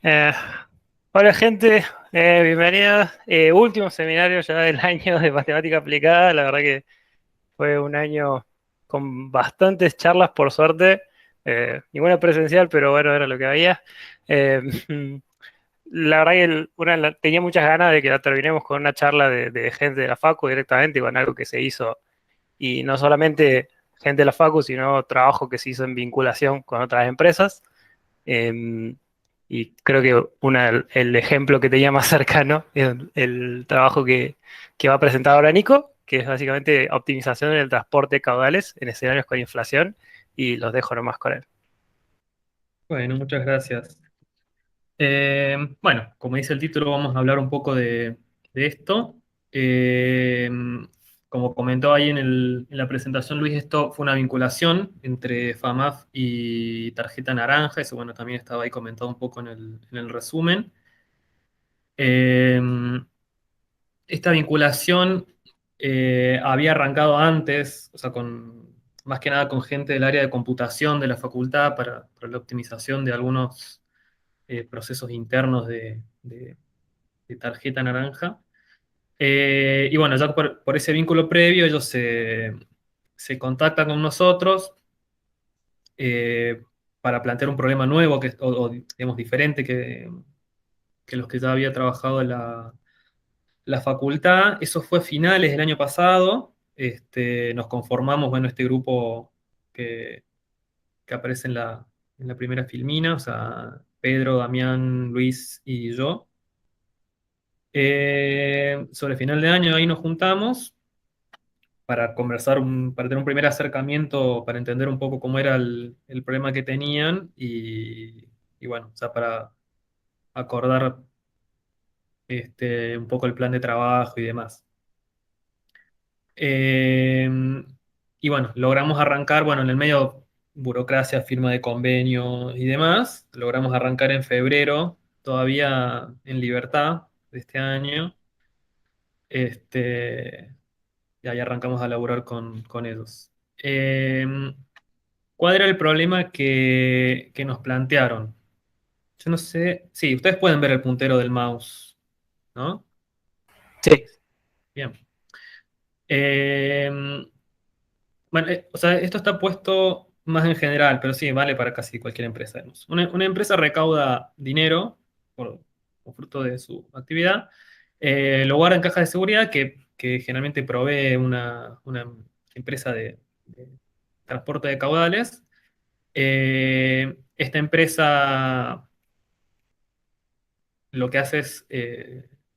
Eh, Hola gente, bienvenida. Último seminario ya del año de matemática aplicada. La verdad que fue un año con bastantes charlas por suerte. Ninguna presencial, pero bueno, era lo que había. Eh, la verdad que tenía muchas ganas de que la terminemos con una charla de gente de la Facu directamente, con algo que se hizo. Y no solamente gente de la Facu, sino trabajo que se hizo en vinculación con otras empresas. Eh, y creo que el ejemplo que tenía más cercano es el trabajo que va a presentar ahora Nico, que es básicamente optimización en el transporte de caudales en escenarios con inflación, y los dejo nomás con él. Bueno, muchas gracias. Bueno, como dice el título, vamos a hablar un poco de esto. Eh, Como comentó ahí en la presentación Luis, esto fue una vinculación entre FAMAF y Tarjeta Naranja. Eso, bueno, también estaba ahí comentado un poco en el resumen. Eh, Esta vinculación había arrancado antes, o sea, más que nada con gente del área de computación de la facultad para la optimización de algunos procesos internos de tarjeta naranja. Y bueno, ya por ese vínculo previo, ellos se contactan con nosotros eh, para plantear un problema nuevo, o, digamos, diferente que los que ya había trabajado la facultad. Eso fue a finales del año pasado. Nos conformamos, bueno, este grupo que, que aparece en la primera filmina, o sea, Pedro, Damián, Luis y yo. Sobre final de año ahí nos juntamos para conversar, para tener un primer acercamiento, para entender un poco cómo era el problema que tenían y bueno, o sea, para acordar un poco el plan de trabajo y demás. Eh, y bueno, logramos arrancar, bueno, en el medio burocracia, firma de convenio y demás, logramos arrancar en febrero, todavía en libertad de este año. Este, y ahí arrancamos a laburar con ellos. ¿Cuál era el problema que nos plantearon? Yo no sé. Sí, ustedes pueden ver el puntero del mouse, ¿no? Sí, Bien. Eh, bueno, o sea, esto está puesto más en general, pero sí, vale para casi cualquier empresa. Digamos. Una empresa recauda dinero por fruto de su actividad, lo guarda en cajas de seguridad que generalmente provee una empresa de transporte de caudales. Esta empresa lo que hace es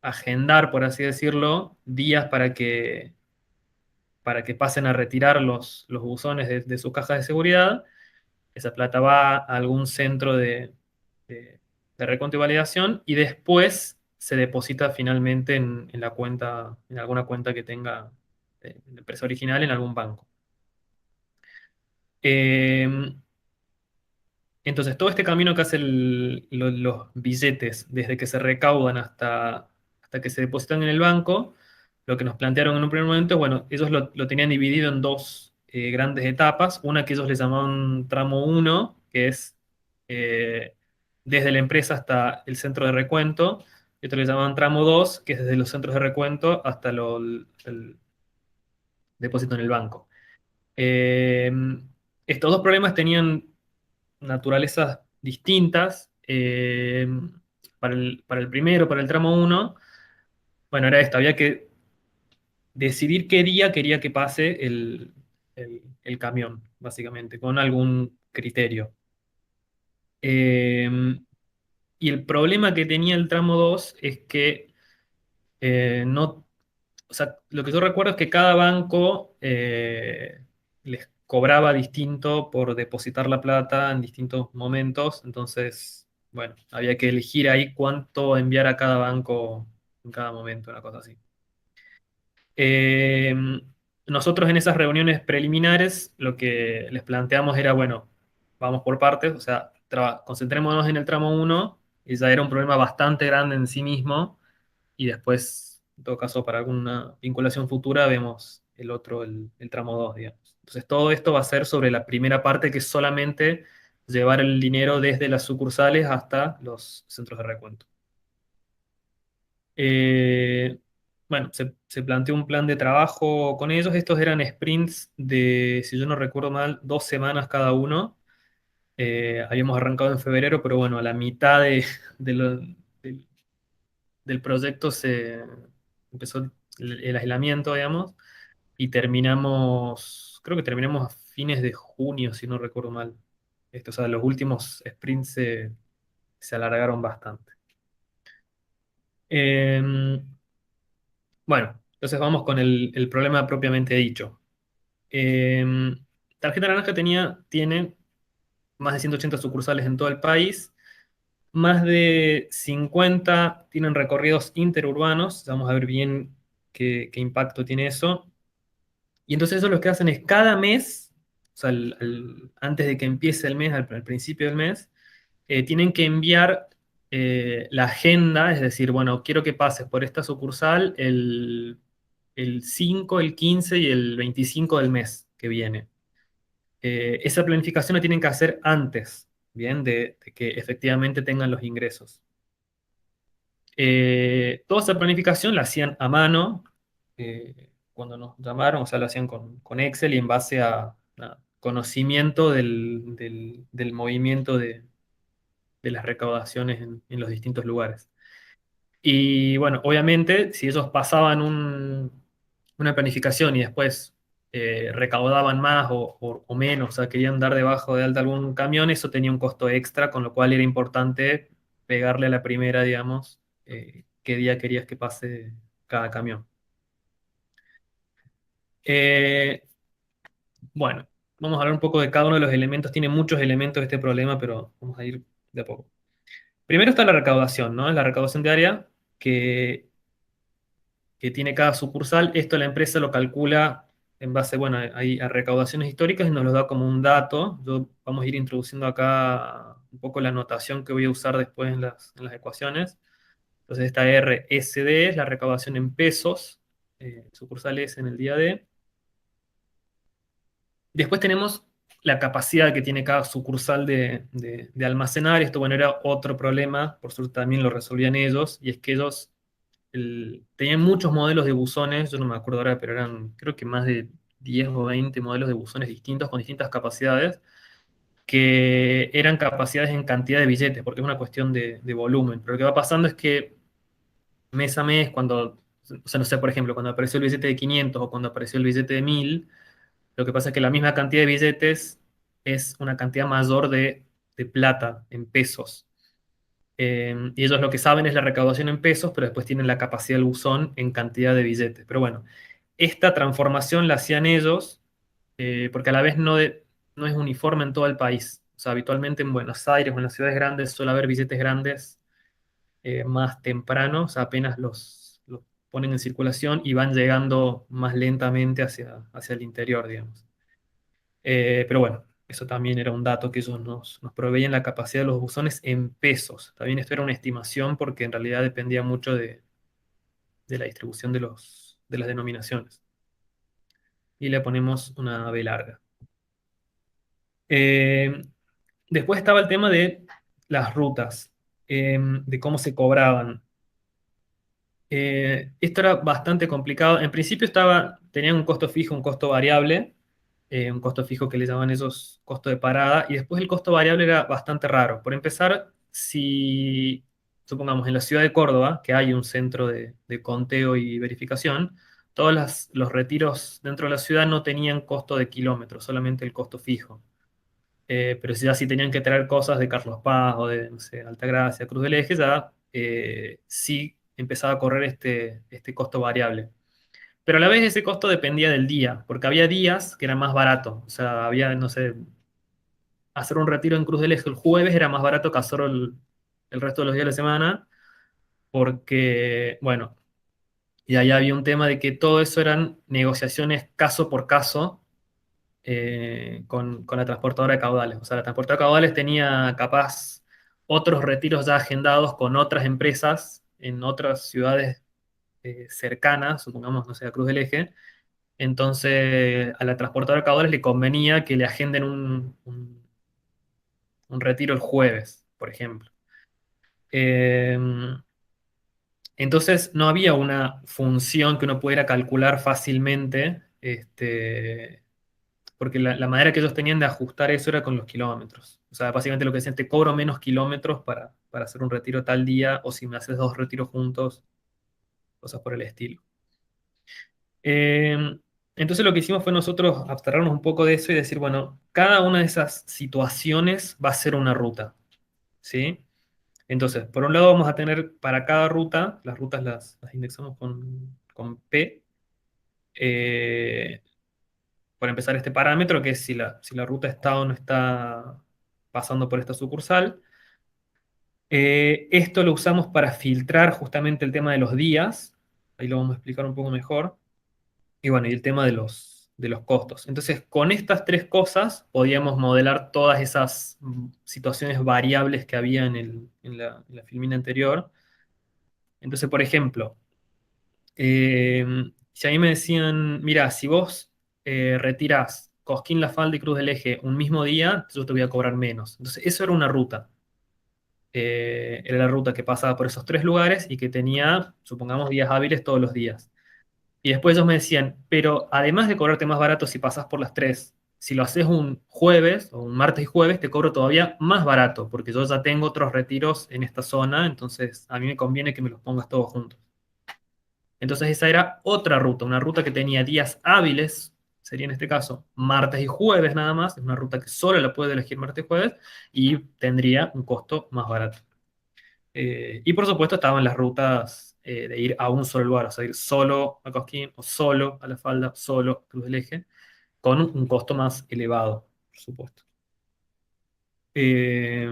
agendar, por así decirlo, días para que pasen a retirar los buzones de sus cajas de seguridad. Esa plata va a algún centro de- de recuento y validación y después se deposita finalmente en la cuenta, en alguna cuenta que tenga la empresa original en algún banco. Eh, entonces, todo este camino que hacen los billetes, desde que se recaudan hasta que se depositan en el banco, lo que nos plantearon en un primer momento, bueno, ellos lo tenían dividido en dos grandes etapas. Una que ellos les llamaban tramo uno, que es eh, desde la empresa hasta el centro de recuento, y otro le llamaban tramo 2, que es desde los centros de recuento hasta el depósito en el banco. Eh, Estos dos problemas tenían naturalezas distintas. Para el primero, para el tramo uno, bueno, era esto, había que decidir qué día quería que pase el camión, básicamente, con algún criterio. Eh, y el problema que tenía el tramo 2 es que no, o sea, lo que yo recuerdo es que cada banco les cobraba distinto por depositar la plata en distintos momentos, entonces, bueno, había que elegir ahí cuánto enviar a cada banco en cada momento, una cosa así. Eh, Nosotros en esas reuniones preliminares lo que les planteamos era, bueno, vamos por partes, o sea, concentrémonos en el tramo uno y ya era un problema bastante grande en sí mismo, y después, en todo caso, para alguna vinculación futura, vemos el otro, el tramo 2 digamos. Entonces, todo esto va a ser sobre la primera parte, que es solamente llevar el dinero desde las sucursales hasta los centros de recuento. Eh, bueno, se planteó un plan de trabajo con ellos. Estos eran sprints de, si yo no recuerdo mal, 2 semanas cada uno. Habíamos arrancado en febrero, pero bueno, a la mitad de del, del proyecto se empezó el aislamiento, digamos, y terminamos, creo que terminamos a fines de junio, si no recuerdo mal. Esto, o sea, los últimos sprints se alargaron bastante. Eh, bueno, entonces vamos con el problema propiamente dicho. Eh, Tarjeta Naranja tiene más de 180 sucursales en todo el país. Más de 50 tienen recorridos interurbanos. Vamos a ver bien qué impacto tiene eso. Y entonces eso lo que hacen es cada mes, o sea, antes de que empiece el mes, al principio del mes, tienen que enviar la agenda, es decir, bueno, quiero que pases por esta sucursal el 5, el 15 y el 25 del mes que viene. Esa planificación la tienen que hacer antes, ¿bien? De que efectivamente tengan los ingresos. Toda esa planificación la hacían a mano cuando nos llamaron, o sea, lo hacían con Excel y en base a conocimiento del movimiento de las recaudaciones en los distintos lugares. Y bueno, obviamente, si ellos pasaban una planificación y después recaudaban más o menos, o sea, querían dar debajo de alta algún camión, eso tenía un costo extra, con lo cual era importante pegarle a la primera, digamos, qué día querías que pase cada camión. Eh, bueno, vamos a hablar un poco de cada uno de los elementos. Tiene muchos elementos este problema, pero vamos a ir de a poco. Primero está la recaudación, ¿no? La recaudación diaria que tiene cada sucursal. Esto la empresa lo calcula en base, bueno, a recaudaciones históricas y nos lo da como un dato. Vamos a ir introduciendo acá un poco la notación que voy a usar después en las ecuaciones. Entonces esta RSD es la recaudación en pesos, sucursales en el día D. Después tenemos la capacidad que tiene cada sucursal de almacenar. Esto, bueno, era otro problema, por suerte también lo resolvían ellos, y es que ellos tenían muchos modelos de buzones, yo no me acuerdo ahora, pero eran creo que más de 10 o 20 modelos de buzones distintos con distintas capacidades, que eran capacidades en cantidad de billetes, porque es una cuestión de volumen. Pero lo que va pasando es que mes a mes, o sea, no sé, por ejemplo, cuando apareció el billete de 500 o cuando apareció el billete de 1000, lo que pasa es que la misma cantidad de billetes es una cantidad mayor de plata en pesos. Y ellos lo que saben es la recaudación en pesos, pero después tienen la capacidad del buzón en cantidad de billetes. Pero bueno, esta transformación la hacían ellos porque a la vez no es uniforme en todo el país. O sea, habitualmente en Buenos Aires o en las ciudades grandes suele haber billetes grandes más temprano, o sea, apenas los ponen en circulación y van llegando más lentamente hacia el interior, digamos. Pero bueno, eso también era un dato que ellos nos proveían la capacidad de los buzones en pesos. También esto era una estimación porque en realidad dependía mucho de la distribución de las denominaciones. Y le ponemos una B larga. Eh, Después estaba el tema de las rutas, de cómo se cobraban. Esto era bastante complicado. En principio tenía un costo fijo, un costo variable, un costo fijo que le llamaban esos costo de parada, y después el costo variable era bastante raro. Por empezar, si supongamos en la ciudad de Córdoba, que hay un centro de conteo y verificación, todos los retiros dentro de la ciudad no tenían costo de kilómetros, solamente el costo fijo. Pero si ya sí tenían que traer cosas de Carlos Paz o de, no sé, Altagracia, Cruz del Eje, ya sí empezaba a correr este costo variable. Pero a la vez ese costo dependía del día, porque había días que eran más baratos. O sea, había, no sé, hacer un retiro en Cruz del Eje el jueves era más barato que hacerlo el resto de los días de la semana, porque, bueno, y ahí había un tema de que todo eso eran negociaciones caso por caso con la transportadora de caudales. O sea, la transportadora de caudales tenía capaz otros retiros ya agendados con otras empresas en otras ciudades cercanas, supongamos, no sé, a Cruz del Eje. Entonces, a la transportadora de caudales le convenía que le agenden un retiro el jueves, por ejemplo. Eh, entonces no había una función que uno pudiera calcular fácilmente, porque la manera que ellos tenían de ajustar eso era con los kilómetros. O sea, básicamente lo que decían, te cobro menos kilómetros para hacer un retiro tal día, o si me haces dos retiros juntos, cosas por el estilo. Eh, entonces lo que hicimos fue nosotros abstraernos un poco de eso y decir, bueno, cada una de esas situaciones va a ser una ruta, ¿sí? Entonces, por un lado vamos a tener para cada ruta, las rutas las indexamos con P, eh, por empezar este parámetro, que es si la ruta está o no está pasando por esta sucursal. Esto lo usamos para filtrar justamente el tema de los días, ahí lo vamos a explicar un poco mejor, y bueno, y el tema de los costos. Entonces, con estas tres cosas podíamos modelar todas esas situaciones variables que había en la filmina anterior. Entonces, por ejemplo, Eh, si a mí me decían, mira, si vos retirás Cosquín, La Falda y Cruz del Eje un mismo día, yo te voy a cobrar menos. Entonces, eso era una ruta. Era la ruta que pasaba por esos tres lugares y que tenía, supongamos, días hábiles todos los días. Y después ellos me decían, pero además de cobrarte más barato si pasás por las tres, si lo haces un jueves o un martes y jueves, te cobro todavía más barato, porque yo ya tengo otros retiros en esta zona, entonces a mí me conviene que me los pongas todos juntos. Entonces esa era otra ruta, una ruta que tenía días hábiles, sería en este caso martes y jueves nada más, es una ruta que solo la puede elegir martes y jueves y tendría un costo más barato. Y por supuesto estaban las rutas de ir a un solo lugar, o sea, ir solo a Cosquín o solo a La Falda, solo a Cruz del Eje, con un costo más elevado, por supuesto. Eh,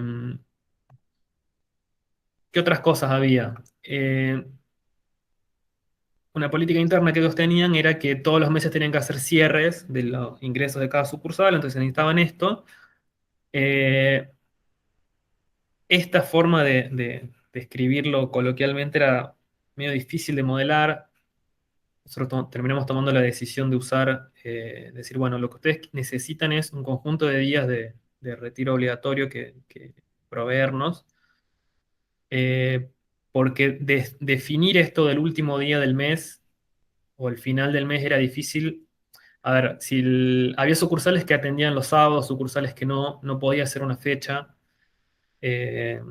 ¿Qué otras cosas había? Una política interna que ellos tenían era que todos los meses tenían que hacer cierres de los ingresos de cada sucursal, entonces necesitaban esto. Eh, esta forma de escribirlo coloquialmente era medio difícil de modelar. Nosotros terminamos tomando la decisión de usar, decir, bueno, lo que ustedes necesitan es un conjunto de días de retiro obligatorio que proveernos, eh, porque definir esto del último día del mes o el final del mes era difícil. A ver, si había sucursales que atendían los sábados, sucursales que no podía hacer una fecha. eh,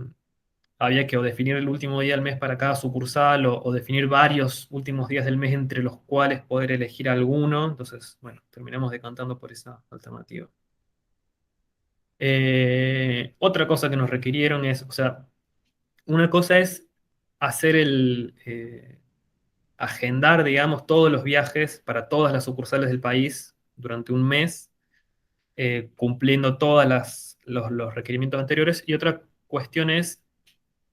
Había que o definir el último día del mes para cada sucursal o definir varios últimos días del mes entre los cuales poder elegir alguno. Entonces, bueno, terminamos decantando por esa alternativa. Otra cosa que nos requirieron es, o sea, una cosa es hacer agendar, digamos, todos los viajes para todas las sucursales del país durante un mes, cumpliendo todos los requerimientos anteriores. Y otra cuestión es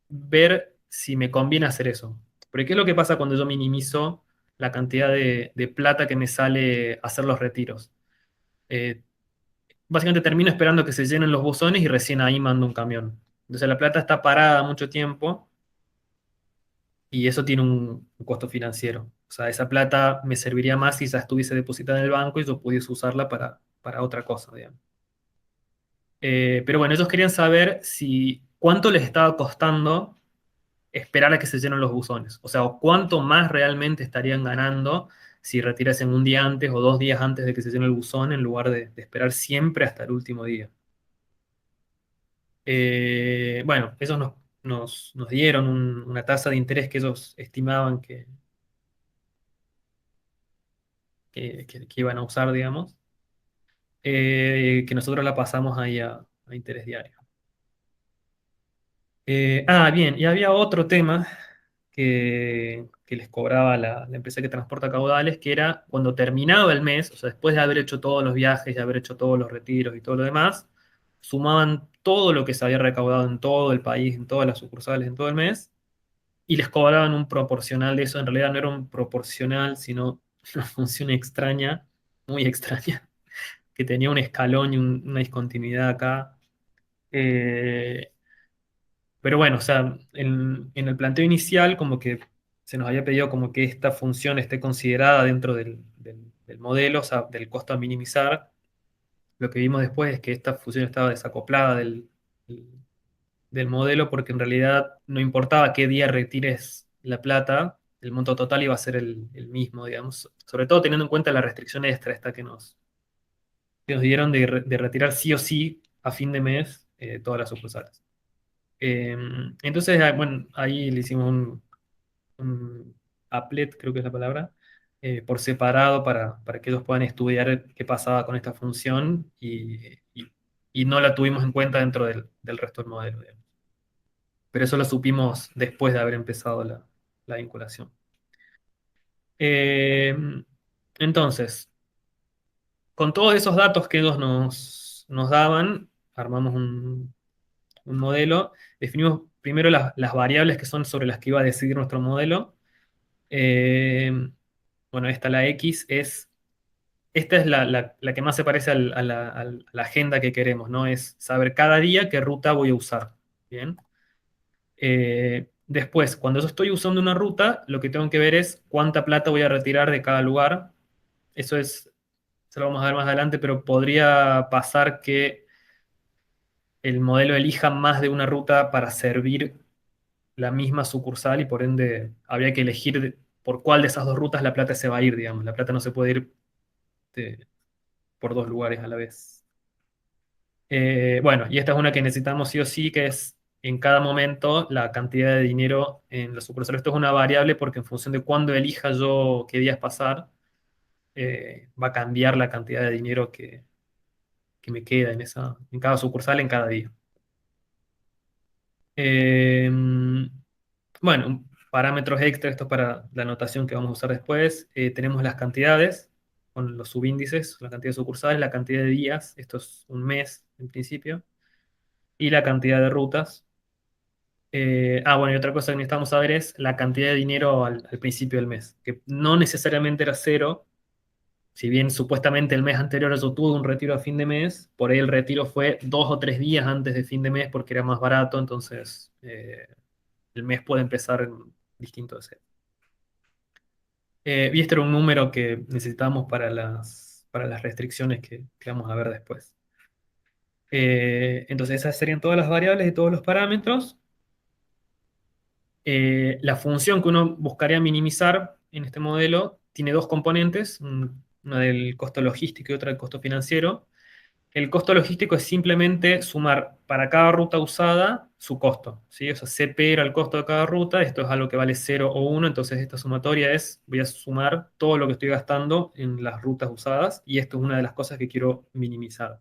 ver si me conviene hacer eso. Porque ¿qué es lo que pasa cuando yo minimizo la cantidad de plata que me sale hacer los retiros? Eh, Básicamente termino esperando que se llenen los buzones y recién ahí mando un camión. Entonces la plata está parada mucho tiempo y eso tiene un costo financiero. O sea, esa plata me serviría más si ya estuviese depositada en el banco y yo pudiese usarla para otra cosa, digamos. Pero bueno, ellos querían saber si cuánto les estaba costando esperar a que se llenen los buzones. O sea, o cuánto más realmente estarían ganando si retirasen un día antes o 2 días antes de que se llene el buzón en lugar de esperar siempre hasta el último día. Bueno, ellos nos dieron una tasa de interés que ellos estimaban que iban a usar, digamos, que nosotros la pasamos ahí a interés diario. Bien, y había otro tema que les cobraba la empresa que transporta caudales, que era cuando terminaba el mes, o sea, después de haber hecho todos los viajes, de haber hecho todos los retiros y todo lo demás, sumaban todo lo que se había recaudado en todo el país, en todas las sucursales, en todo el mes, y les cobraban un proporcional de eso. En realidad no era un proporcional, sino una función extraña, muy extraña, que tenía un escalón y una discontinuidad acá. Eh, pero bueno, o sea, en el planteo inicial como que se nos había pedido como que esta función esté considerada dentro del modelo, o sea, del costo a minimizar. Lo que vimos después es que esta función estaba desacoplada del modelo, porque en realidad no importaba qué día retires la plata, el monto total iba a ser el mismo, digamos. Sobre todo teniendo en cuenta la restricción extra esta que nos dieron de retirar sí o sí a fin de mes todas las sucursales. Eh, entonces, bueno, ahí le hicimos un applet, creo que es la palabra, por separado para que ellos puedan estudiar qué pasaba con esta función y no la tuvimos en cuenta dentro del resto del modelo, digamos. Pero eso lo supimos después de haber empezado la vinculación. Eh, entonces, con todos esos datos que ellos nos daban, armamos un modelo, definimos primero las variables que son sobre las que iba a decidir nuestro modelo. Eh, bueno, la X esta es la que más se parece a la agenda que queremos, ¿no? Es saber cada día qué ruta voy a usar. Bien. Después, cuando yo estoy usando una ruta, lo que tengo que ver es cuánta plata voy a retirar de cada lugar. Eso se lo vamos a ver más adelante, pero podría pasar que el modelo elija más de una ruta para servir la misma sucursal y por ende habría que elegir por cuál de esas dos rutas la plata se va a ir, digamos. La plata no se puede ir de- por dos lugares a la vez. Bueno, y esta es una que necesitamos sí o sí, que es en cada momento la cantidad de dinero en la sucursal. Esto es una variable porque en función de cuándo elija yo qué días pasar, va a cambiar la cantidad de dinero que me queda en cada sucursal, en cada día. Eh, bueno, parámetros extra, esto para la anotación que vamos a usar después. Tenemos las cantidades con los subíndices, la cantidad de sucursales, la cantidad de días, esto es un mes en principio, y la cantidad de rutas. Bueno, y otra cosa que necesitamos saber es la cantidad de dinero al principio del mes, que no necesariamente era cero, si bien supuestamente el mes anterior yo tuve un retiro a fin de mes, por ahí el retiro fue 2 o 3 días antes de fin de mes porque era más barato, entonces el mes puede empezar distinto de cero. Y este era un número que necesitamos para las restricciones que vamos a ver después. Entonces esas serían todas las variables y todos los parámetros. La función que uno buscaría minimizar en este modelo tiene dos componentes, una del costo logístico y otra del costo financiero. El costo logístico es simplemente sumar para cada ruta usada su costo, ¿sí? O sea, CP era el costo de cada ruta, esto es algo que vale 0 o 1, entonces esta sumatoria voy a sumar todo lo que estoy gastando en las rutas usadas y esto es una de las cosas que quiero minimizar.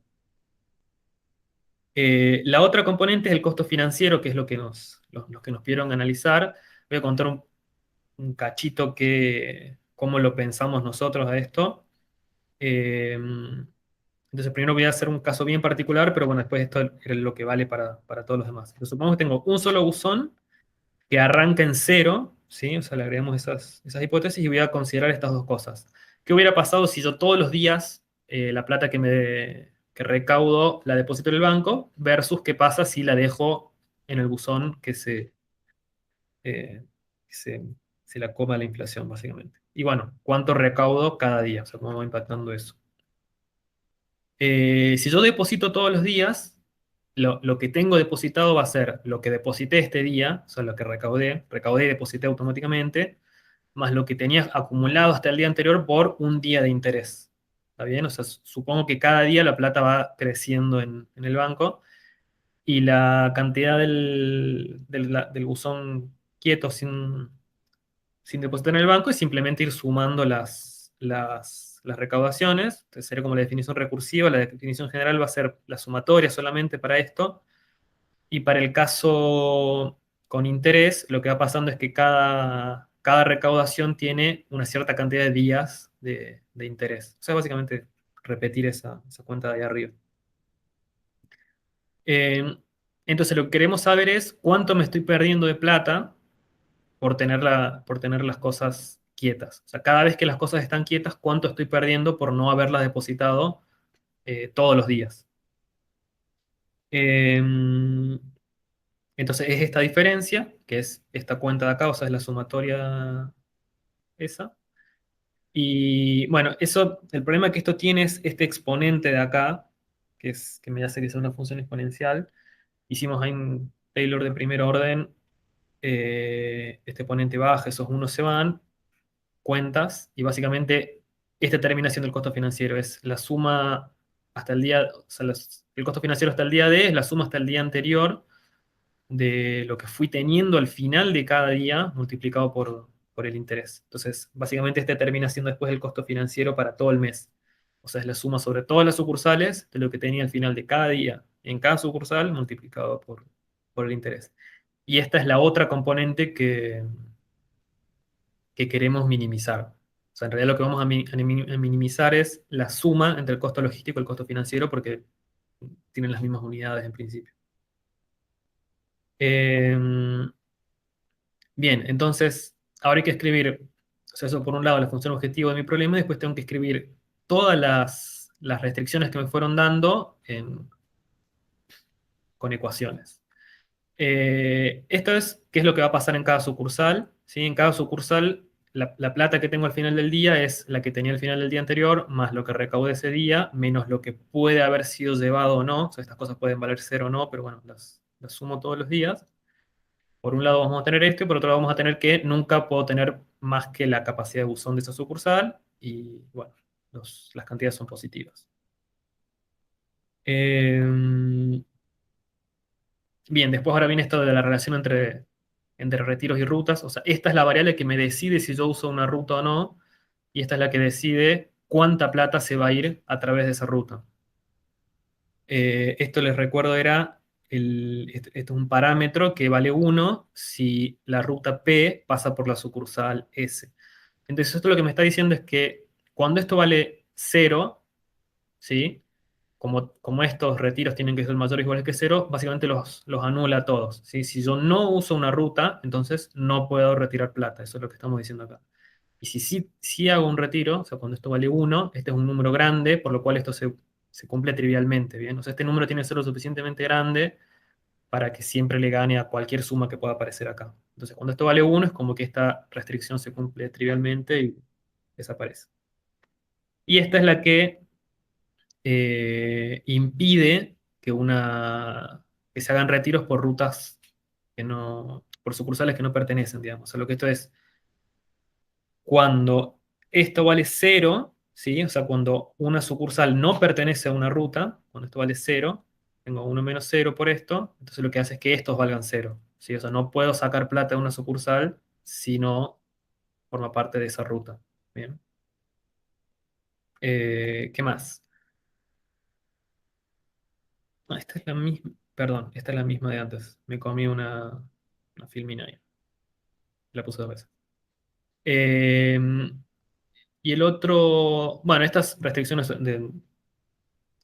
La otra componente es el costo financiero, que es los que nos pidieron analizar. Voy a contar un cachito cómo lo pensamos nosotros a esto. Eh, entonces, primero voy a hacer un caso bien particular, pero bueno, después esto es lo que vale para todos los demás. Entonces, supongamos que tengo un solo buzón que arranca en cero, ¿sí? O sea, le agregamos esas hipótesis y voy a considerar estas dos cosas. ¿Qué hubiera pasado si yo todos los días la plata que recaudo la deposito en el banco versus qué pasa si la dejo en el buzón que se la coma la inflación, básicamente? Y bueno, ¿cuánto recaudo cada día? O sea, cómo va impactando eso. Si yo deposito todos los días, lo que tengo depositado va a ser lo que deposité este día, o sea, lo que recaudé y deposité automáticamente, más lo que tenía acumulado hasta el día anterior por un día de interés. ¿Está bien? O sea, supongo que cada día la plata va creciendo en el banco y la cantidad del buzón quieto sin depositar en el banco es simplemente ir sumando las recaudaciones. Entonces sería como la definición recursiva, la definición general va a ser la sumatoria solamente para esto. Y para el caso con interés, lo que va pasando es que cada recaudación tiene una cierta cantidad de días de interés. O sea, básicamente repetir esa cuenta de ahí arriba. Eh, entonces, lo que queremos saber es cuánto me estoy perdiendo de plata por tener las cosas quietas. O sea, cada vez que las cosas están quietas, ¿cuánto estoy perdiendo por no haberlas depositado todos los días? Eh, entonces es esta diferencia, que es esta cuenta de acá, o sea, es la sumatoria esa. Y bueno, el problema que esto tiene es este exponente de acá, que me hace que sea una función exponencial. hicimos ahí un Taylor de primer orden, este exponente baja, esos unos se van, cuentas, y básicamente este termina siendo el costo financiero, es la suma hasta el día, o sea, el costo financiero hasta el día D es la suma hasta el día anterior de lo que fui teniendo al final de cada día multiplicado por el interés. Entonces, básicamente este termina siendo después el costo financiero para todo el mes. O sea, es la suma sobre todas las sucursales de lo que tenía al final de cada día en cada sucursal multiplicado por el interés. Y esta es la otra componente que queremos minimizar. O sea, en realidad lo que vamos a minimizar es la suma entre el costo logístico y el costo financiero porque tienen las mismas unidades en principio. Eh, Bien, entonces ahora hay que escribir, o sea, eso por un lado la función objetivo de mi problema y después tengo que escribir todas las restricciones que me fueron dando con ecuaciones. Esto es qué es lo que va a pasar en cada sucursal. ¿Sí? En cada sucursal, la plata que tengo al final del día es la que tenía al final del día anterior, más lo que recaudé ese día, menos lo que puede haber sido llevado o no. O sea, estas cosas pueden valer cero o no, pero bueno, las sumo todos los días. Por un lado vamos a tener esto y por otro lado vamos a tener que nunca puedo tener más que la capacidad de buzón de esa sucursal y bueno, las cantidades son positivas. Eh, Bien, después ahora viene esto de la relación entre retiros y rutas. O sea, esta es la variable que me decide si yo uso una ruta o no, y esta es la que decide cuánta plata se va a ir a través de esa ruta. Esto les recuerdo era, esto es un parámetro que vale 1 si la ruta P pasa por la sucursal S. Entonces esto lo que me está diciendo es que cuando esto vale 0, ¿sí? Como estos retiros tienen que ser mayores o iguales que cero, básicamente los anula a todos. ¿Sí? Si yo no uso una ruta, entonces no puedo retirar plata. Eso es lo que estamos diciendo acá. Y si sí hago un retiro, o sea, cuando esto vale 1, este es un número grande, por lo cual esto se cumple trivialmente, ¿bien? O sea, este número tiene que ser lo suficientemente grande para que siempre le gane a cualquier suma que pueda aparecer acá. Entonces, cuando esto vale 1, es como que esta restricción se cumple trivialmente y desaparece. Y esta es la que impide que se hagan retiros por rutas por sucursales que no pertenecen, digamos. O sea, lo que esto es cuando esto vale cero, ¿sí? O sea, cuando una sucursal no pertenece a una ruta, cuando esto vale cero, tengo uno menos cero por esto, entonces lo que hace es que estos valgan cero, ¿sí? O sea, no puedo sacar plata de una sucursal si no forma parte de esa ruta. Bien. ¿Qué más? Ah, esta es la misma, perdón, esta es la misma de antes. Me comí una filmina ahí. La puse dos veces. Eh, y el otro, bueno, estas restricciones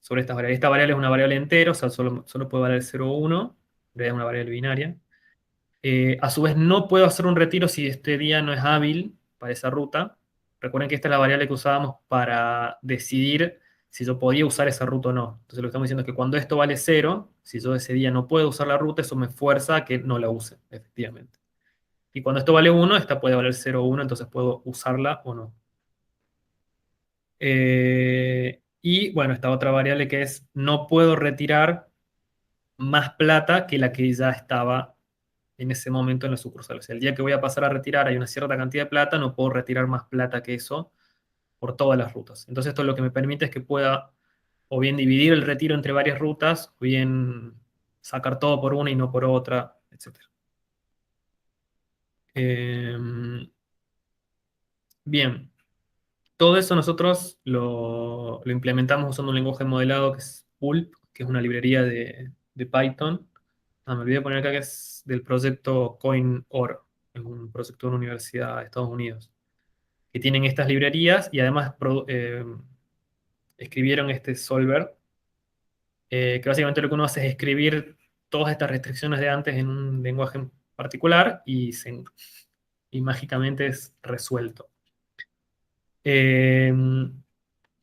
sobre estas variables. Esta variable es una variable entera, o sea, solo puede valer 0 o 1. Es una variable binaria. A su vez, no puedo hacer un retiro si este día no es hábil para esa ruta. Recuerden que esta es la variable que usábamos para decidir si yo podía usar esa ruta o no. Entonces lo que estamos diciendo es que cuando esto vale cero, si yo ese día no puedo usar la ruta, eso me fuerza a que no la use, efectivamente. Y cuando esto vale uno, esta puede valer 0 o 1, entonces puedo usarla o no. Y bueno, esta otra variable que es no puedo retirar más plata que la que ya estaba en ese momento en la sucursal. O sea, el día que voy a pasar a retirar hay una cierta cantidad de plata, no puedo retirar más plata que eso por todas las rutas. Entonces esto lo que me permite es que pueda o bien dividir el retiro entre varias rutas, o bien sacar todo por una y no por otra, etc. Bien, todo eso nosotros lo implementamos usando un lenguaje modelado que es Pulp, que es una librería de Python. Ah, me olvidé de poner acá que es del proyecto CoinOr, es un proyecto de una universidad de Estados Unidos, que tienen estas librerías y además escribieron este solver, que básicamente lo que uno hace es escribir todas estas restricciones de antes en un lenguaje en particular y mágicamente es resuelto. Eh,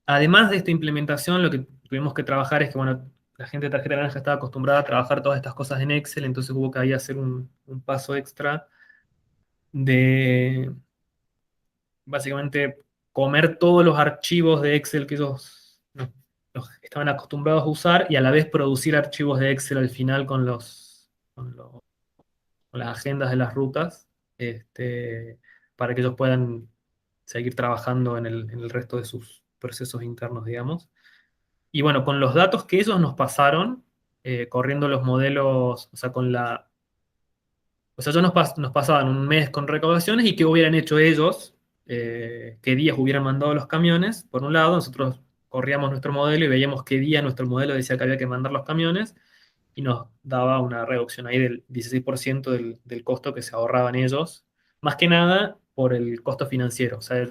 Además de esta implementación, lo que tuvimos que trabajar es que, bueno, la gente de tarjeta naranja estaba acostumbrada a trabajar todas estas cosas en Excel, entonces hubo que ahí hacer un paso extra de básicamente comer todos los archivos de Excel que ellos nos estaban acostumbrados a usar y a la vez producir archivos de Excel al final con las agendas de las rutas, este, para que ellos puedan seguir trabajando en el resto de sus procesos internos, digamos. Y bueno, con los datos que ellos nos pasaron, corriendo los modelos, o sea, ellos nos pasaban un mes con recaudaciones y qué hubieran hecho ellos, qué días hubieran mandado los camiones. Por un lado, nosotros corríamos nuestro modelo y veíamos qué día nuestro modelo decía que había que mandar los camiones y nos daba una reducción ahí del 16% del costo que se ahorraban ellos, más que nada por el costo financiero. O sea,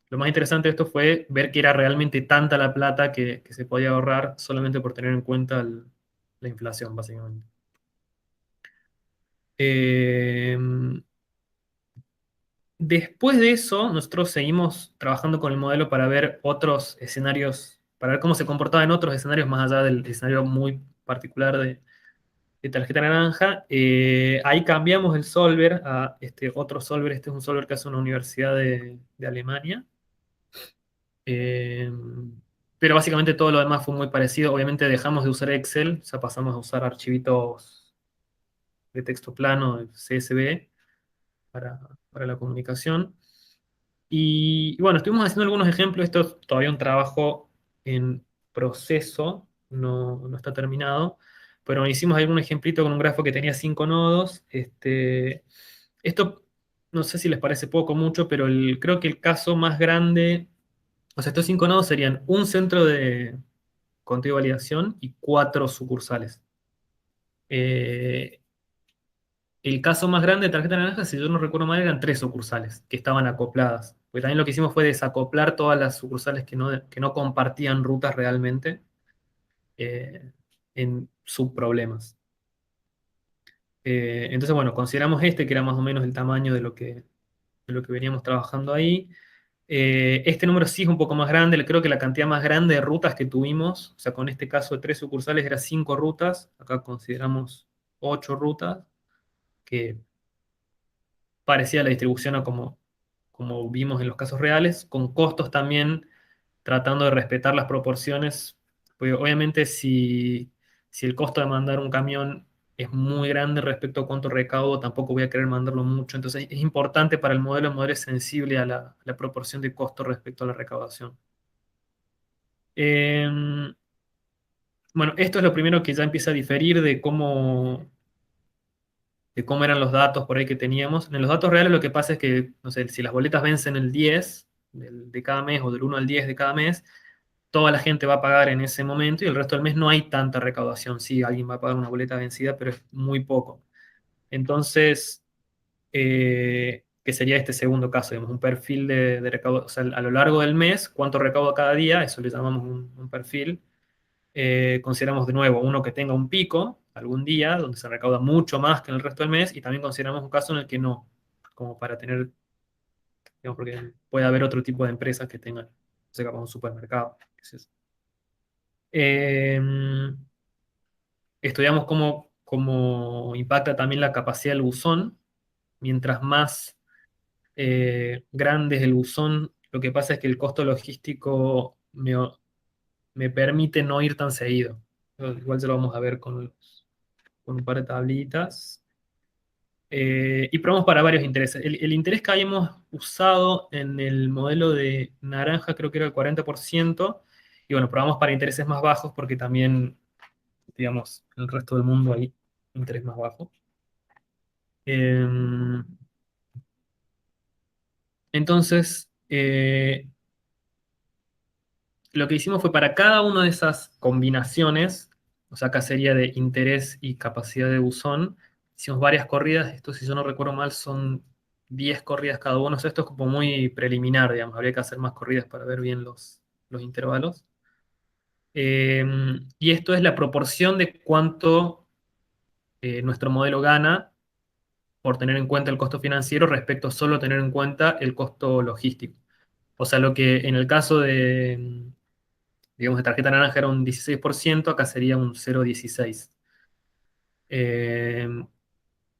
lo más interesante de esto fue ver que era realmente tanta la plata que se podía ahorrar solamente por tener en cuenta la inflación, básicamente. Eh, Después de eso, nosotros seguimos trabajando con el modelo para ver otros escenarios, para ver cómo se comportaba en otros escenarios más allá del escenario muy particular de tarjeta naranja. Ahí cambiamos el solver a este otro solver. Este es un solver que hace una universidad de Alemania. Eh, pero básicamente todo lo demás fue muy parecido. Obviamente dejamos de usar Excel, o sea, pasamos a usar archivitos de texto plano, CSV, para, para la comunicación. Y bueno, estuvimos haciendo algunos ejemplos. Esto es todavía un trabajo en proceso, no está terminado. Pero hicimos algún ejemplito con un grafo que tenía 5 nodos. Esto no sé si les parece poco o mucho, pero creo que el caso más grande, o sea, estos 5 nodos serían un centro de conteo y validación y 4 sucursales. Eh, el caso más grande de tarjeta naranja, si yo no recuerdo mal, eran 3 sucursales que estaban acopladas. Porque también lo que hicimos fue desacoplar todas las sucursales que no compartían rutas realmente eh, en subproblemas. Entonces, bueno, consideramos que era más o menos el tamaño de lo que veníamos trabajando ahí. Este número sí es un poco más grande, creo que la cantidad más grande de rutas que tuvimos, o sea, con este caso de 3 sucursales, era 5 rutas. Acá consideramos 8 rutas, que parecía la distribución a como vimos en los casos reales, con costos también tratando de respetar las proporciones, porque obviamente si el costo de mandar un camión es muy grande respecto a cuánto recaudo, tampoco voy a querer mandarlo mucho. Entonces es importante para el modelo es sensible a la proporción de costo respecto a la recaudación. Eh, bueno, esto es lo primero que ya empieza a diferir de cómo eran los datos por ahí que teníamos. En los datos reales lo que pasa es que, no sé, si las boletas vencen el 10 de cada mes o del 1 al 10 de cada mes, toda la gente va a pagar en ese momento y el resto del mes no hay tanta recaudación. Sí, alguien va a pagar una boleta vencida, pero es muy poco. Entonces, ¿qué sería este segundo caso? Digamos, un perfil de recaudo, o sea, a lo largo del mes, cuánto recaudo cada día, eso le llamamos un perfil. Consideramos de nuevo uno que tenga un pico algún día, donde se recauda mucho más que en el resto del mes, y también consideramos un caso en el que no, como para tener, digamos, porque puede haber otro tipo de empresas que tengan, no sé, capaz un supermercado. ¿Qué es eso? Eh, Estudiamos cómo impacta también la capacidad del buzón. Mientras más grande es el buzón, lo que pasa es que el costo logístico me permite no ir tan seguido. Igual se lo vamos a ver con un par de tablitas. Y probamos para varios intereses. El interés que habíamos usado en el modelo de naranja creo que era el 40%. Y bueno, probamos para intereses más bajos porque también, digamos, en el resto del mundo hay interés más bajo. Eh, entonces, lo que hicimos fue para cada una de esas combinaciones, o sea, acá sería de interés y capacidad de buzón, hicimos varias corridas. Esto, si yo no recuerdo mal, son 10 corridas cada uno. O sea, esto es como muy preliminar, digamos, habría que hacer más corridas para ver bien los intervalos. Eh, y esto es la proporción de cuánto nuestro modelo gana por tener en cuenta el costo financiero respecto a solo tener en cuenta el costo logístico. O sea, lo que en el caso digamos, de tarjeta naranja era un 16%, acá sería un 0,16. Eh,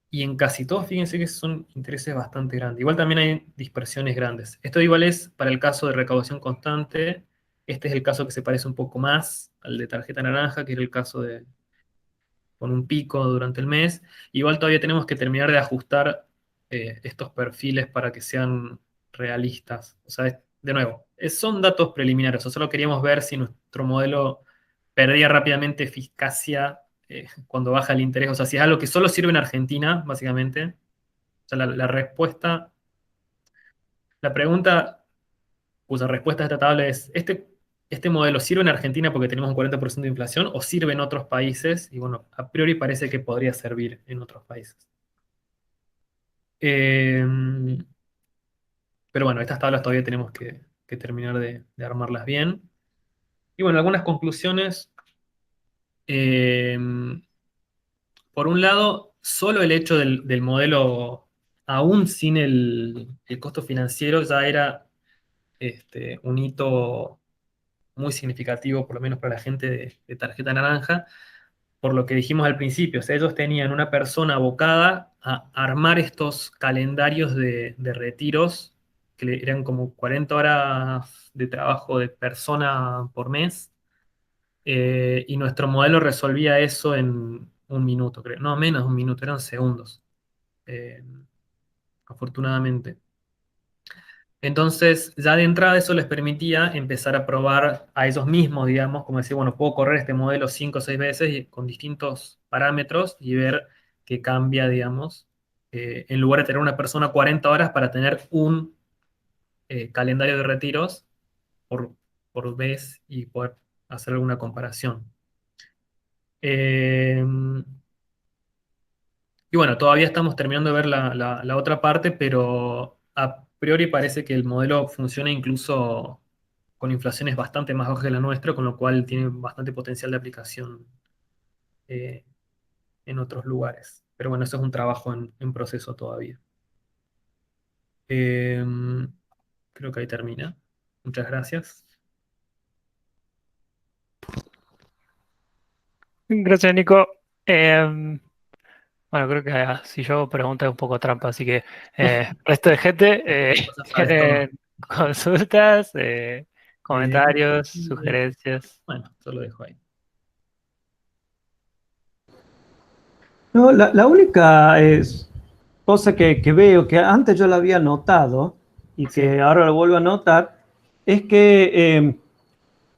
y en casi todos, fíjense que son intereses bastante grandes. Igual también hay dispersiones grandes. Esto igual es para el caso de recaudación constante. Este es el caso que se parece un poco más al de tarjeta naranja, que era el caso de con un pico durante el mes. Igual todavía tenemos que terminar de ajustar estos perfiles para que sean realistas. O sea, de nuevo, son datos preliminares. O solo queríamos ver si nuestro modelo perdía rápidamente eficacia cuando baja el interés. O sea, si es algo que solo sirve en Argentina, básicamente. O sea, la respuesta, la pregunta cuya respuesta de esta tabla es, ¿este modelo sirve en Argentina porque tenemos un 40% de inflación o sirve en otros países? Y bueno, a priori parece que podría servir en otros países. Eh, pero bueno, estas tablas todavía tenemos que terminar de armarlas bien. Y bueno, algunas conclusiones. Eh, por un lado, solo el hecho del modelo, aún sin el costo financiero, ya era un hito muy significativo, por lo menos para la gente de tarjeta naranja, por lo que dijimos al principio. O sea, ellos tenían una persona abocada a armar estos calendarios de retiros, que eran como 40 horas de trabajo de persona por mes, y nuestro modelo resolvía eso en un minuto, creo. No, menos de un minuto, eran segundos, eh, afortunadamente. Entonces, ya de entrada eso les permitía empezar a probar a ellos mismos, digamos, como decir, bueno, puedo correr este modelo 5 o 6 veces con distintos parámetros y ver qué cambia, digamos, en lugar de tener una persona 40 horas para tener un calendario de retiros por, por vez y poder hacer alguna comparación. Eh, y bueno, todavía estamos terminando de ver la otra parte, pero a priori parece que el modelo funciona incluso con inflaciones bastante más bajas que la nuestra, con lo cual tiene bastante potencial de aplicación eh, en otros lugares. Pero bueno, eso es un trabajo en proceso todavía. Eh, creo que ahí termina. Muchas gracias. Gracias, Nico. Bueno, creo que si yo hago preguntas es un poco trampa, así que resto de gente, Vos ya sabes todo. ¿tienen consultas, Eh, comentarios, sugerencias? bueno, yo lo dejo ahí. No, la única cosa que veo, que antes yo la había notado y Sí. que ahora lo vuelvo a notar, es que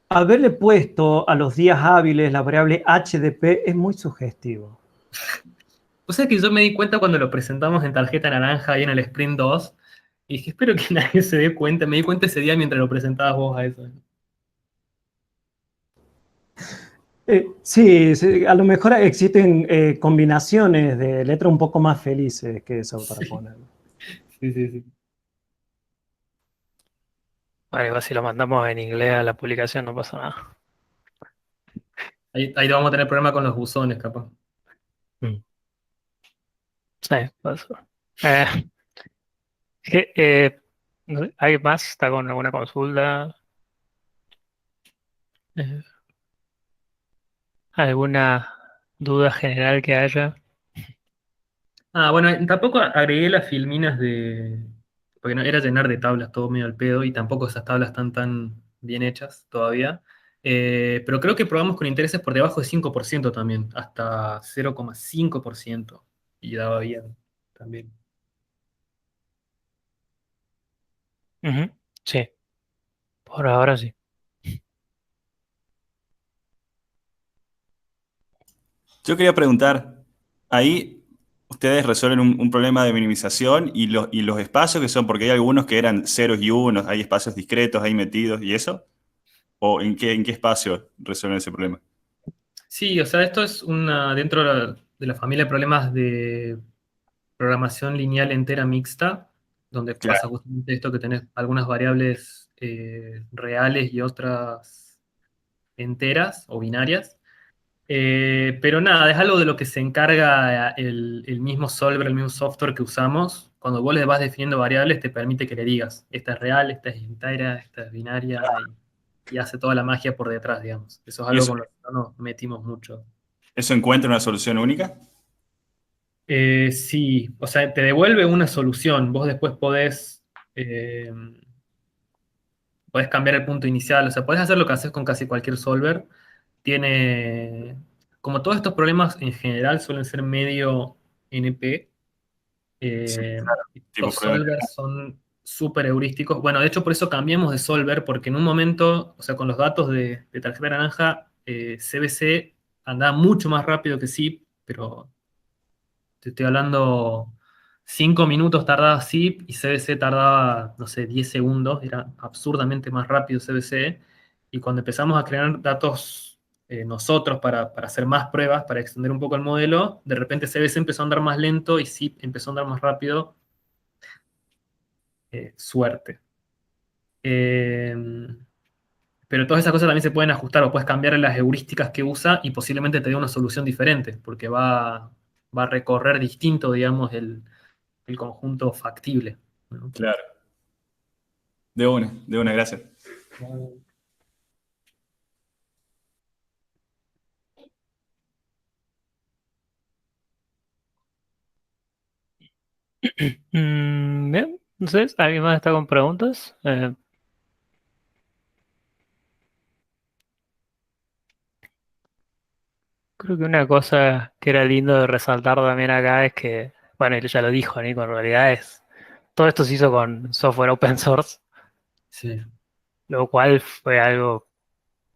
haberle puesto a los días hábiles la variable HDP es muy sugestivo. O sea que yo me di cuenta cuando lo presentamos en tarjeta naranja ahí en el Sprint 2 y dije, espero que nadie se dé cuenta. Me di cuenta ese día mientras lo presentabas vos a eso. Sí, sí, a lo mejor existen combinaciones de letras un poco más felices que eso para Sí, ponerlo. sí, sí, sí. Bueno, igual si lo mandamos en inglés a la publicación no pasa nada. Ahí vamos a tener problema con los buzones, capaz. Mm. Sí, pasa. Eh, no sé, ¿alguien más está con alguna consulta? Eh, ¿Alguna duda general que haya? Ah, bueno, tampoco agregué las filminas porque no, era llenar de tablas todo medio al pedo y tampoco esas tablas están tan bien hechas todavía. Pero creo que probamos con intereses por debajo de 5% también, hasta 0,5% y daba bien también. Ujú. Sí, por ahora sí. Yo quería preguntar, ahí ustedes resuelven un problema de minimización y los espacios que son, porque hay algunos que eran ceros y unos, hay espacios discretos ahí metidos y eso, ¿o en qué espacio resuelven ese problema? Sí, o sea, esto es dentro de la familia de problemas de programación lineal entera mixta, donde pasa Claro. justamente esto que tenés algunas variables reales y otras enteras o binarias. Pero nada, es algo de lo que se encarga el mismo solver, el mismo software que usamos. Cuando vos le vas definiendo variables, te permite que le digas, esta es real, esta es entera, esta es binaria, y hace toda la magia por detrás, digamos. Eso es ¿Y algo eso, con lo que no nos metimos mucho. eso encuentra una solución única? Sí, o sea, te devuelve una solución. Vos después podés, eh, Podés cambiar el punto inicial, o sea, podés hacer lo que haces con casi cualquier solver. Tiene, como todos estos problemas en general suelen ser medio NP, Sí, eh, claro. Tipo los problema. solvers son súper heurísticos. Bueno, de hecho por eso cambiamos de solver, porque en un momento, o sea, con los datos de tarjeta naranja, CBC andaba mucho más rápido que zip, pero te estoy hablando 5 minutos tardaba zip y CBC tardaba, no sé, 10 segundos, era absurdamente más rápido CBC. Y cuando empezamos a crear datos nosotros para hacer más pruebas, para extender un poco el modelo, de repente CBC empezó a andar más lento y zip empezó a andar más rápido. Suerte. Eh, pero todas esas cosas también se pueden ajustar o puedes cambiar las heurísticas que usa y posiblemente te dé una solución diferente, porque va a recorrer distinto, digamos, el conjunto factible, ¿no? Claro. De una, gracias. Bien, entonces, ¿alguien más está con preguntas? Creo que una cosa que era lindo de resaltar también acá es que, bueno, él ya lo dijo, Nico, en realidad todo esto se hizo con software open source, Sí. lo cual fue algo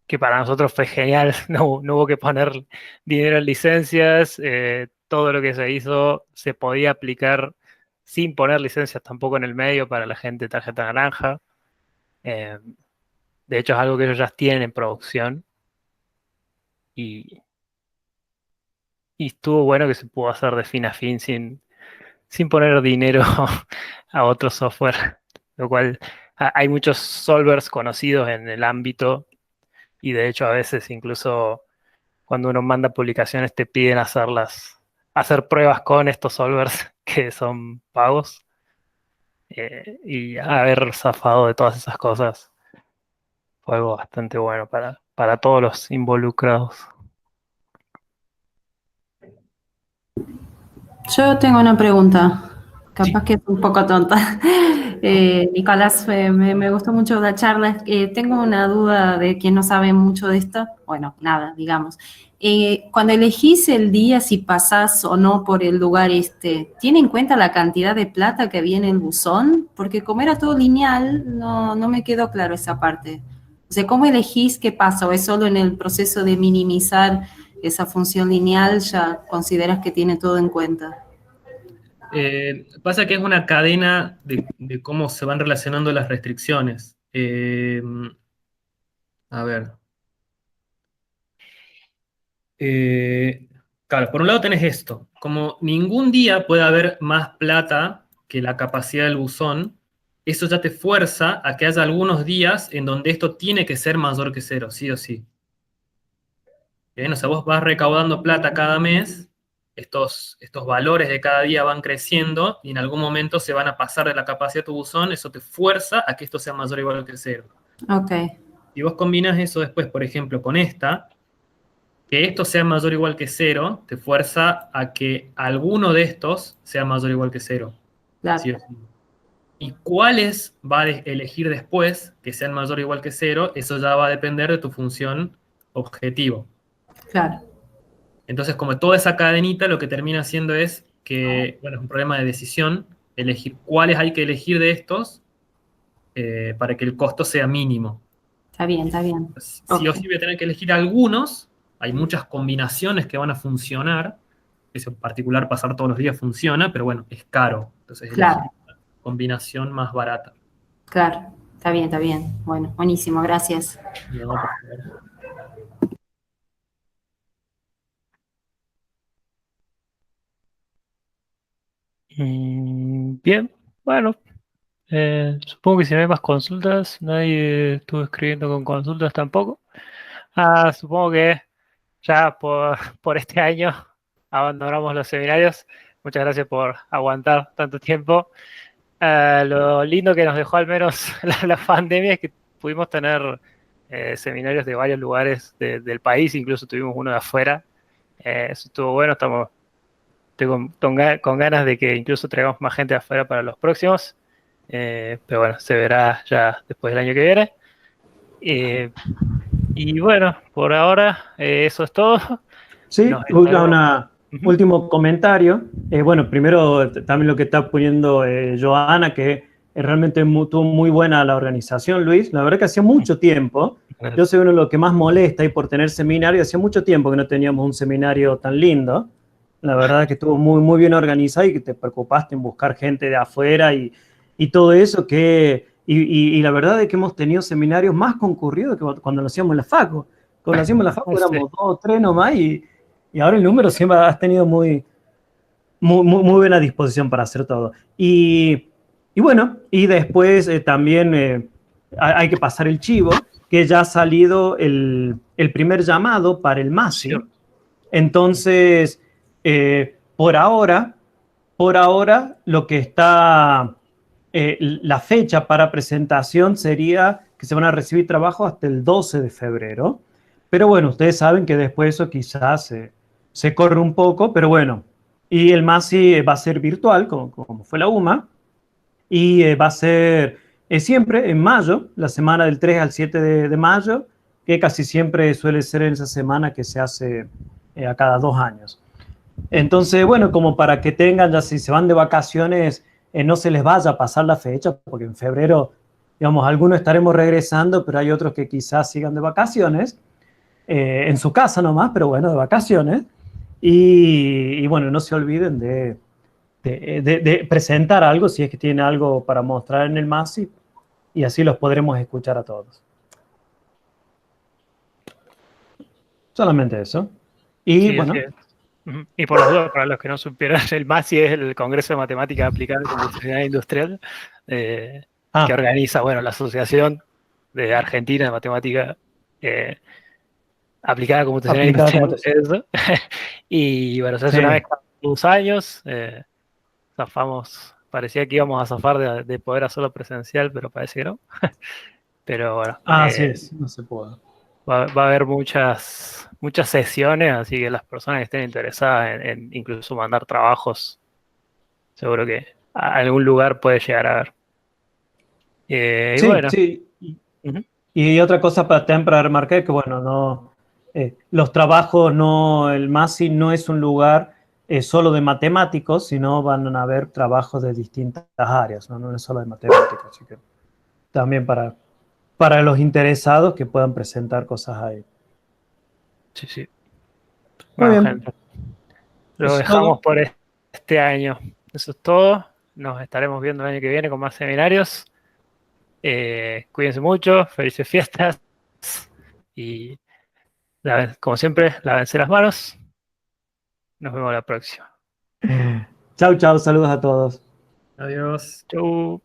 que para nosotros fue genial. No hubo que poner dinero en licencias, todo lo que se hizo se podía aplicar sin poner licencias tampoco en el medio para la gente de tarjeta naranja. Eh, de hecho, es algo que ellos ya tienen en producción y, y estuvo bueno que se pudo hacer de fin a fin sin poner dinero a otro software, lo cual hay muchos solvers conocidos en el ámbito y de hecho a veces incluso cuando uno manda publicaciones te piden hacer pruebas con estos solvers que son pagos y haber zafado de todas esas cosas fue algo bastante bueno para todos los involucrados. Yo tengo una pregunta, Sí. capaz que es un poco tonta. Nicolás, me gustó mucho la charla. Tengo una duda de quien no sabe mucho de esto. Bueno, nada, digamos. Cuando elegís el día, si pasás o no por el lugar ¿tiene en cuenta la cantidad de plata que viene en el buzón? Porque como era todo lineal, no me quedó claro esa parte. O sea, ¿cómo elegís qué pasa? ¿O es solo en el proceso de minimizar esa función lineal, ya consideras que tiene todo en cuenta? Pasa que es una cadena de cómo se van relacionando las restricciones. A ver. Claro, por un lado tenés esto. Como ningún día puede haber más plata que la capacidad del buzón, eso ya te fuerza a que haya algunos días en donde esto tiene que ser mayor que cero, sí o sí. Bien, o sea, vos vas recaudando plata cada mes, estos valores de cada día van creciendo y en algún momento se van a pasar de la capacidad de tu buzón, eso te fuerza a que esto sea mayor o igual que cero. Ok, Si vos combinas eso después, por ejemplo, con esta, que esto sea mayor o igual que cero, te fuerza a que alguno de estos sea mayor o igual que cero. claro, ¿Sí o sí? Y cuáles va a elegir después que sean mayor o igual que cero, eso ya va a depender de tu función objetivo. claro, Entonces, como toda esa cadenita, lo que termina haciendo es que, bueno, es un problema de decisión, elegir cuáles hay que elegir de estos para que el costo sea mínimo. está bien, está bien. Sí Ok, o sí voy a tener que elegir algunos, hay muchas combinaciones que van a funcionar, eso en particular pasar todos los días funciona, pero bueno, es caro, entonces elegir claro, una combinación más barata. claro, está bien, está bien. Bueno, buenísimo, gracias. No, por favor. Bien, bueno, supongo que si no hay más consultas, nadie estuvo escribiendo con consultas tampoco. Supongo que ya por este año abandonamos los seminarios. Muchas gracias por aguantar tanto tiempo. Lo lindo que nos dejó al menos la pandemia es que pudimos tener seminarios de varios lugares del país, incluso tuvimos uno de afuera. Eso estuvo bueno, estoy con ganas de que incluso traigamos más gente de afuera para los próximos. Pero bueno, se verá ya después del año que viene. Y bueno, por ahora eso es todo. Sí, Nos estaremos- Ujú. último comentario. Bueno, primero también lo que está poniendo Joana, que realmente tuvo muy buena la organización, Luis. La verdad que hacía mucho tiempo, yo soy uno de los que más molesta y por tener seminario, hacía mucho tiempo que no teníamos un seminario tan lindo. La verdad que estuvo muy, muy bien organizado y que te preocupaste en buscar gente de afuera y todo eso. Y la verdad es que hemos tenido seminarios más concurridos que cuando lo hacíamos en la FACO. Cuando lo hacíamos en la FACO Sí. éramos 2 o 3 nomás y ahora el número siempre has tenido muy, muy, muy, muy buena disposición para hacer todo. Y bueno, y después también hay que pasar el chivo, que ya ha salido el primer llamado para el MASI. Cierto. Entonces, por ahora, lo que está, la fecha para presentación sería que se van a recibir trabajo hasta el 12 de febrero. Pero bueno, ustedes saben que después eso quizás se corre un poco, pero bueno. Y el MASI va a ser virtual, como fue la UMA, y va a ser siempre en mayo, la semana del 3 al 7 de mayo, que casi siempre suele ser en esa semana que se hace a cada 2 años. Entonces, bueno, como para que tengan, ya si se van de vacaciones, no se les vaya a pasar la fecha, porque en febrero, digamos, algunos estaremos regresando, pero hay otros que quizás sigan de vacaciones, en su casa nomás, pero bueno, de vacaciones. Y bueno, no se olviden de presentar algo, si es que tienen algo para mostrar en el MASI, y así los podremos escuchar a todos. Solamente eso. Y Sí, bueno, así es. Ujú. Y por las dudas, para los que no supieran, el MASI es el Congreso de Matemática Aplicada y Computacional Industrial, que organiza, bueno, la Asociación de Argentina de Matemática Aplicada a Computacional aplicada como Industrial. Eso. Y bueno, se hace sí. una vez cada 2 años. Zafamos, parecía que íbamos a zafar de poder hacerlo presencial, pero parece que no. Pero bueno, Así es, no se puede. va a haber muchas sesiones, así que las personas que estén interesadas en incluso mandar trabajos, seguro que a algún lugar puede llegar a ver. Y Sí, bueno, sí. ujú, Y otra cosa también para remarcar que, bueno, no, los trabajos, no, el MASI no es un lugar solo de matemáticos, sino van a haber trabajos de distintas áreas, no es solo de matemáticos. Así que también para los interesados que puedan presentar cosas ahí. sí, sí. Muy Bueno, bien, gente, lo eso es dejamos todo. por este año. Eso es todo. Nos estaremos viendo el año que viene con más seminarios. Cuídense mucho, felices fiestas y como siempre, lávense las manos. Nos vemos la próxima. Chau, chau, saludos a todos. Adiós. Chau.